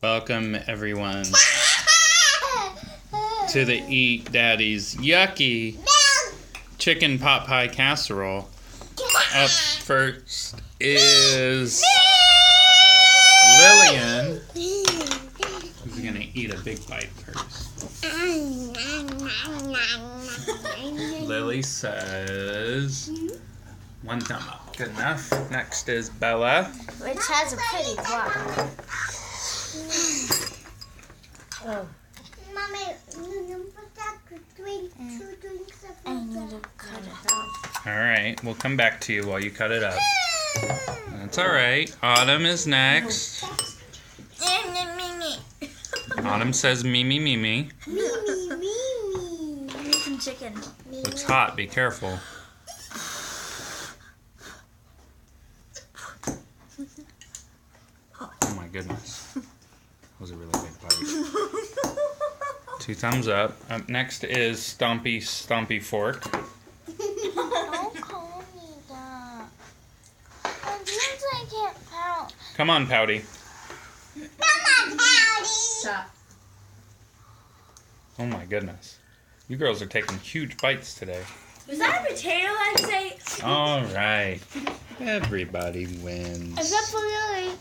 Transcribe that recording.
Welcome everyone to the Eat Daddy's Yucky Chicken Pot Pie Casserole. Up first is Lillian, who's going to eat a big bite first. Lily says one thumb up. Good enough. Next is Bella, which has a pretty block. Oh. Mommy, put that between two drinks of I need to cut it off. Alright, we'll come back to you while you cut it up. That's alright. Autumn is next. Autumn says me, me, me, me. I need some chicken. Looks hot, be careful. Oh my goodness. That was a really big bite. 2 thumbs up. Up next is Stompy Stompy Fork. Don't call me that. It means I can't pout. Come on, Pouty. Come on, Pouty! Stop. Oh my goodness. You girls are taking huge bites today. Was that a potato I'd say? Alright. Everybody wins. Except for Lily.